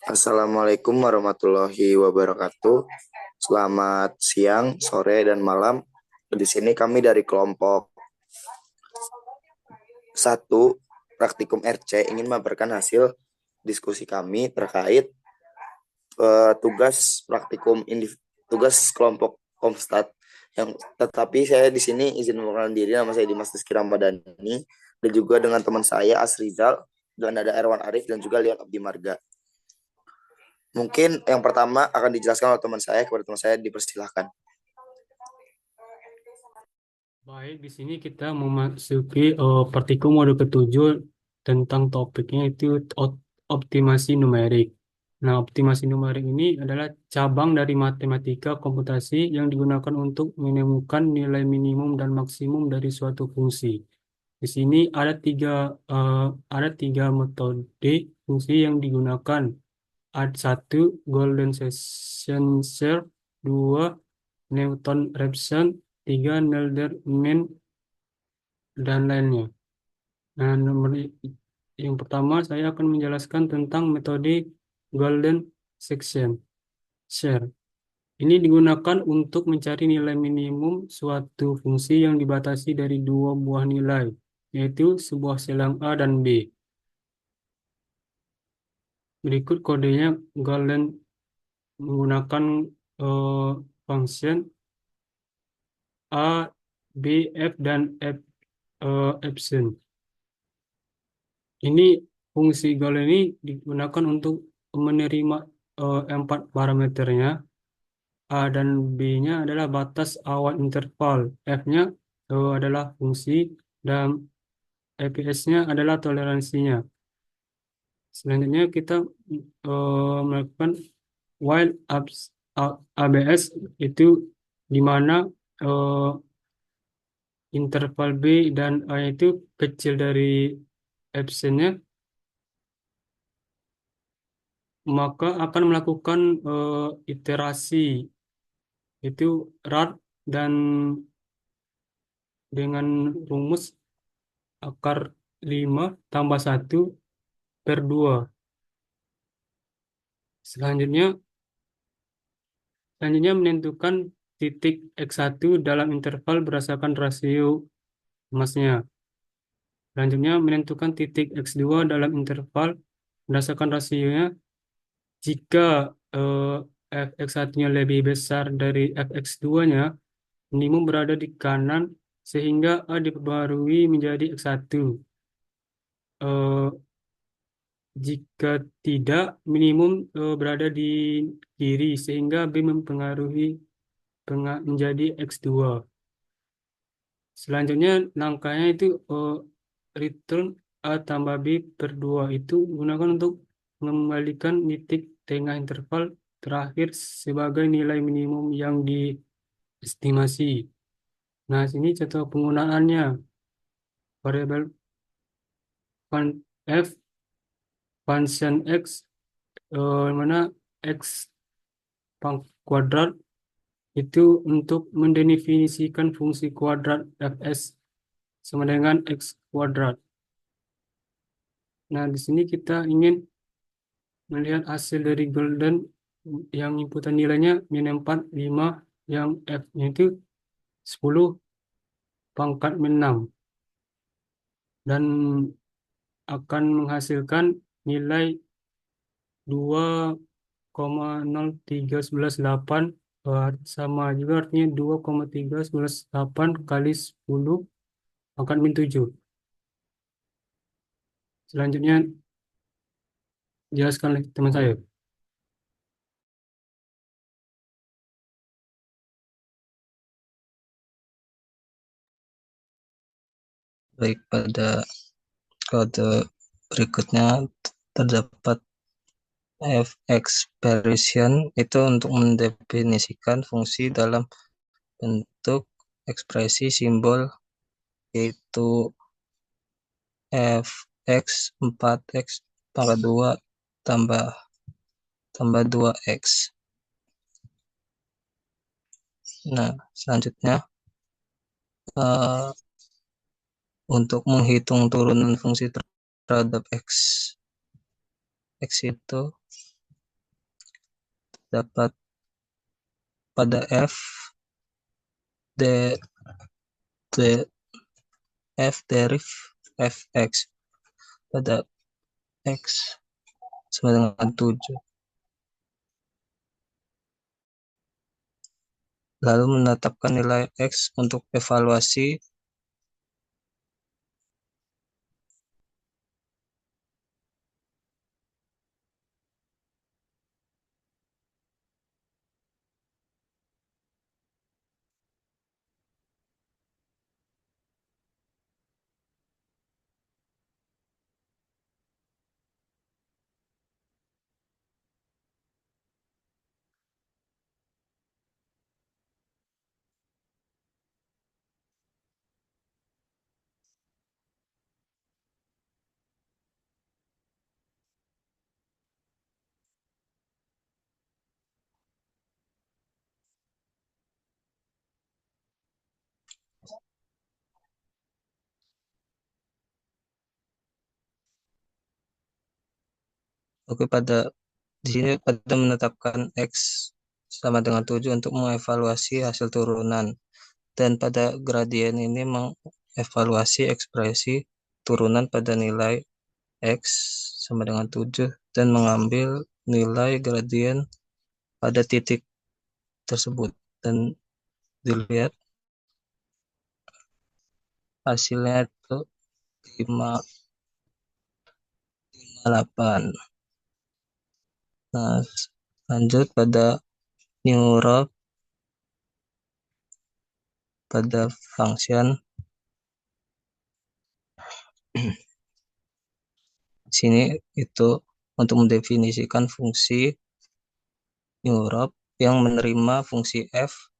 Assalamualaikum warahmatullahi wabarakatuh. Selamat siang, sore, dan malam. Di sini kami dari kelompok satu Praktikum RC ingin memaparkan hasil diskusi kami terkait tugas kelompok Komstat. Tetapi saya di sini izin memperkenalkan diri, nama saya Dimas Rizky Ramadhani, dan juga dengan teman saya Asrizal, dan ada Erwan Arif dan juga Leon Abdi Marga. Mungkin yang pertama akan dijelaskan oleh teman saya, kepada teman saya dipersilahkan. Baik, di sini kita memasuki partikel mode ketujuh tentang topiknya itu optimasi numerik. Nah, optimasi numerik ini adalah cabang dari matematika komputasi yang digunakan untuk menemukan nilai minimum dan maksimum dari suatu fungsi. Di sini eh, ada tiga metode fungsi yang digunakan. Ada satu Golden Share, dua Newton-Raphson, tiga Nelder-Mean, dan lainnya. Nah, yang pertama saya akan menjelaskan tentang metode Golden Section Share. Ini digunakan untuk mencari nilai minimum suatu fungsi yang dibatasi dari dua buah nilai, yaitu sebuah silang A dan B. Berikut kodenya. Golden menggunakan eh, function A, B, F, dan Epsilon. Ini fungsi Gauss ini digunakan untuk menerima empat parameternya. A dan B-nya adalah batas awal interval. F-nya adalah fungsi dan EPS-nya adalah toleransinya. Selanjutnya kita melakukan while ABS, itu di mana eh, interval B dan A itu kecil dari epsilonnya, maka akan melakukan iterasi, itu rad, dan dengan rumus akar 5 tambah 1/2. Selanjutnya, selanjutnya menentukan titik X1 dalam interval berdasarkan rasio emasnya. Selanjutnya menentukan titik X2 dalam interval berdasarkan rasionya. Jika fx1-nya lebih besar dari fx2-nya, minimum berada di kanan sehingga A diperbarui menjadi X1. Eh, Jika tidak, minimum berada di kiri sehingga B mempengaruhi menjadi X2. Selanjutnya langkahnya itu return A tambah B per 2, itu gunakan untuk mengembalikan titik tengah interval terakhir sebagai nilai minimum yang diestimasi. Nah, sini contoh penggunaannya. Variabel f function x, mana x kuadrat, itu untuk mendefinisikan fungsi kuadrat fs sama dengan x kuadrat. Nah, di sini kita ingin melihat hasil dari Golden yang inputan nilainya min 4, 5, yang F-nya itu 10 pangkat min 6, dan akan menghasilkan nilai 2,03118, sama juga artinya 2,318 kali 10 pangkat min 7. Selanjutnya jelaskan oleh teman saya. Baik, pada kode berikutnya terdapat f-expression itu untuk mendefinisikan fungsi dalam bentuk ekspresi simbol, yaitu fx 4x pangkat 2 tambah tambah 2x. Nah, selanjutnya eh, untuk menghitung turunan fungsi terhadap x itu dapat pada F de, de, F deriv Fx pada X sama dengan 7. Lalu menetapkan nilai X untuk evaluasi di sini pada menetapkan X sama dengan 7 untuk mengevaluasi hasil turunan, dan pada gradien ini mengevaluasi ekspresi turunan pada nilai X sama dengan 7 dan mengambil nilai gradien pada titik tersebut, dan dilihat hasilnya itu 5,8. Nah, lanjut pada Neurop pada function sini itu untuk mendefinisikan fungsi Neurop yang menerima fungsi f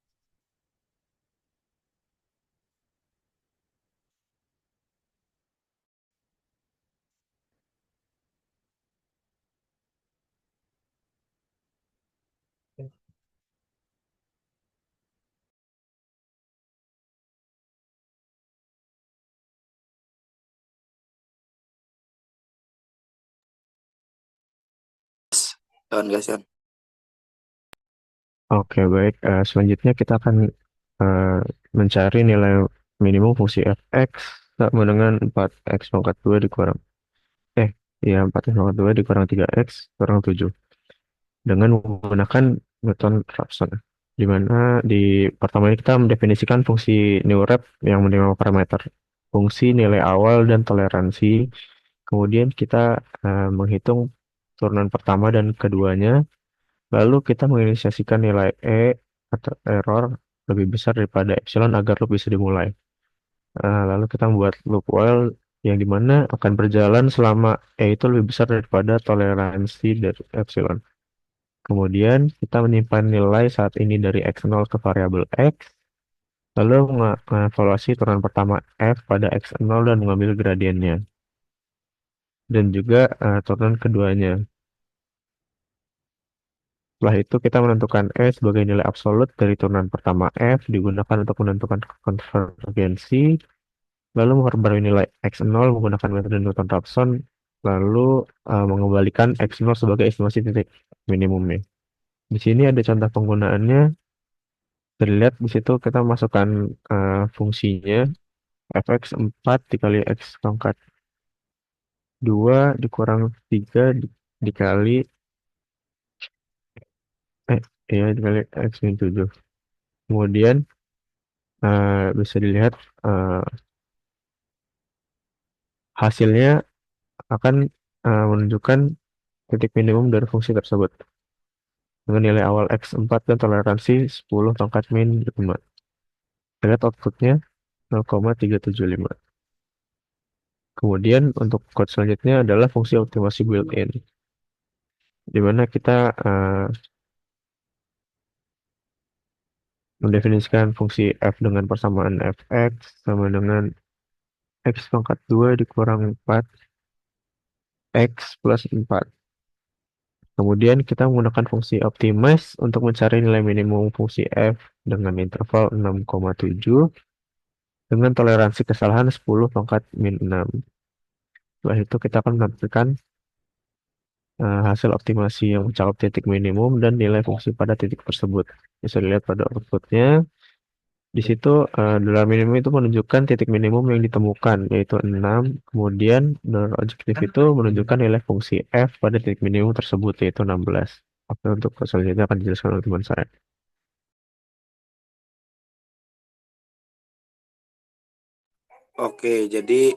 Guys, Yan. Oke, baik. Selanjutnya kita akan mencari nilai minimum fungsi fx sama dengan 4x pangkat 2 dikurang 4x pangkat 2 dikurang 3x kurang 7 dengan menggunakan Newton Raphson. Di mana di pertama ini kita mendefinisikan fungsi Neurep yang menerima parameter fungsi, nilai awal, dan toleransi. Kemudian kita menghitung turunan pertama dan keduanya. Lalu kita menginisiasikan nilai atau error lebih besar daripada epsilon agar loop bisa dimulai. Lalu kita membuat loop while yang dimana akan berjalan selama itu lebih besar daripada toleransi dari epsilon. Kemudian kita menyimpan nilai saat ini dari x0 ke variabel x. Lalu mengevaluasi turunan pertama f pada x0 dan mengambil gradiennya. Dan juga turunan keduanya. Setelah itu kita menentukan E sebagai nilai absolut dari turunan pertama F digunakan untuk menentukan konvergensi, lalu memperbarui nilai X0 menggunakan metode Newton-Raphson, lalu mengembalikan X0 sebagai estimasi titik minimumnya. Di sini ada contoh penggunaannya. Terlihat di situ kita masukkan fungsinya fx 4 dikali x pangkat 2 dikurang 3 dikali dikali x min 7. Kemudian bisa dilihat hasilnya akan menunjukkan titik minimum dari fungsi tersebut dengan nilai awal x4 dan toleransi 10 pangkat min 5. Lihat outputnya 0,375. Kemudian untuk code selanjutnya adalah fungsi optimasi built-in, di mana kita mendefinisikan fungsi f dengan persamaan fx sama dengan x pangkat 2 dikurang 4 x plus 4. Kemudian kita menggunakan fungsi optimize untuk mencari nilai minimum fungsi f dengan interval 6,7 dengan toleransi kesalahan 10 pangkat min 6. Setelah itu kita akan menampilkan hasil optimasi yang mencakup titik minimum dan nilai fungsi pada titik tersebut. Bisa dilihat pada outputnya. Di situ dolar minimum itu menunjukkan titik minimum yang ditemukan, yaitu 6. Kemudian dolar objektif itu menunjukkan nilai fungsi f pada titik minimum tersebut, yaitu 16. Oke, untuk selanjutnya akan dijelaskan oleh teman saya. Oke, jadi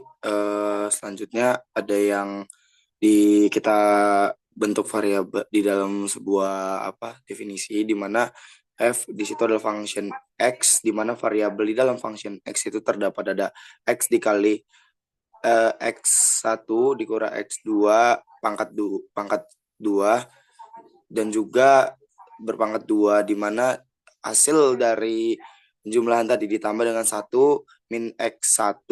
selanjutnya ada yang kita bentuk variabel di dalam sebuah definisi di mana f di situ adalah function x, di mana variabel di dalam function x itu terdapat ada x dikali x1 dikurang x2 pangkat 2 dan juga berpangkat 2, di mana hasil dari jumlahan tadi ditambah dengan 1 min x1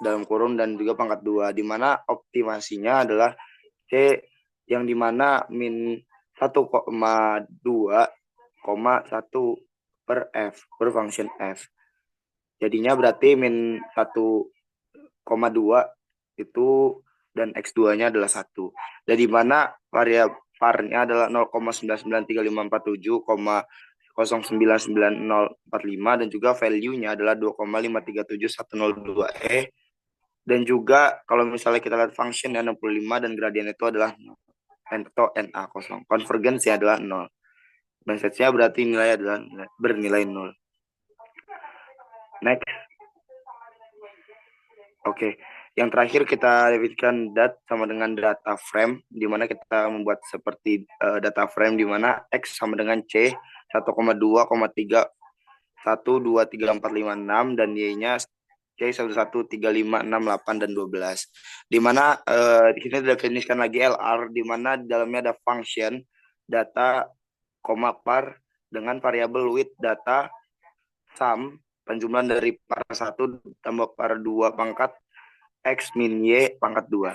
dalam kurung dan juga pangkat 2, di mana optimasinya adalah C yang di mana min 1,2,1 per f per function f. Jadinya berarti min 1,2 itu dan x2-nya adalah 1. Dan di mana variabel var-nya adalah 0,99354,0999045 dan juga value-nya adalah 2,5371002E. Dan juga kalau misalnya kita lihat function 65 dan gradien itu adalah atau NA kosong. Konvergensi adalah 0. Message-nya berarti nilai adalah bernilai 0. Next. Oke. Yang terakhir kita definisikan dat sama dengan data frame, di mana kita membuat seperti data frame di mana X sama dengan C 1,2,3,1,2,3,4,5,6 dan Y-nya C 11,35,68 dan 12. Di mana di sini didefinisikan lagi LR, di mana di dalamnya ada function data, par dengan variabel with data sum penjumlahan dari par 1 tambah par 2 pangkat X min Y pangkat 2.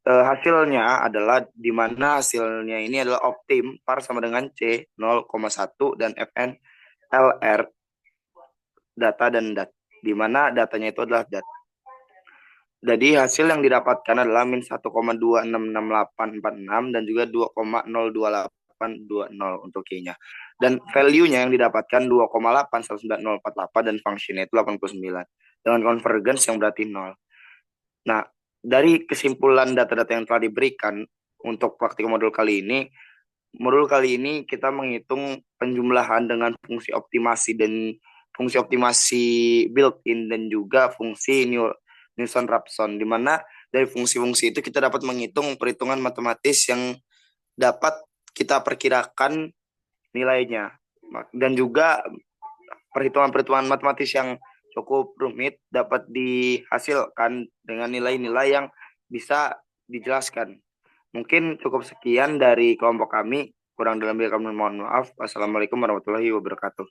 Hasilnya adalah di mana hasilnya ini adalah optim par sama dengan C 0,1 dan Fn LR data dan dat, di mana datanya itu adalah dat. Jadi hasil yang didapatkan adalah min 1,266846 dan juga 2,02820 untuk Y-nya. Dan value-nya yang didapatkan 2,819,048 dan fungsinya itu 89. Dengan convergence yang berarti 0. Nah, dari kesimpulan data-data yang telah diberikan untuk praktik modul kali ini kita menghitung penjumlahan dengan fungsi optimasi built-in dan juga fungsi Newton-Raphson, di mana dari fungsi-fungsi itu kita dapat menghitung perhitungan matematis yang dapat kita perkirakan nilainya, dan juga perhitungan-perhitungan matematis yang cukup rumit dapat dihasilkan dengan nilai-nilai yang bisa dijelaskan. Mungkin cukup sekian dari kelompok kami. Kurang dalam kami mohon maaf. Wassalamualaikum warahmatullahi wabarakatuh.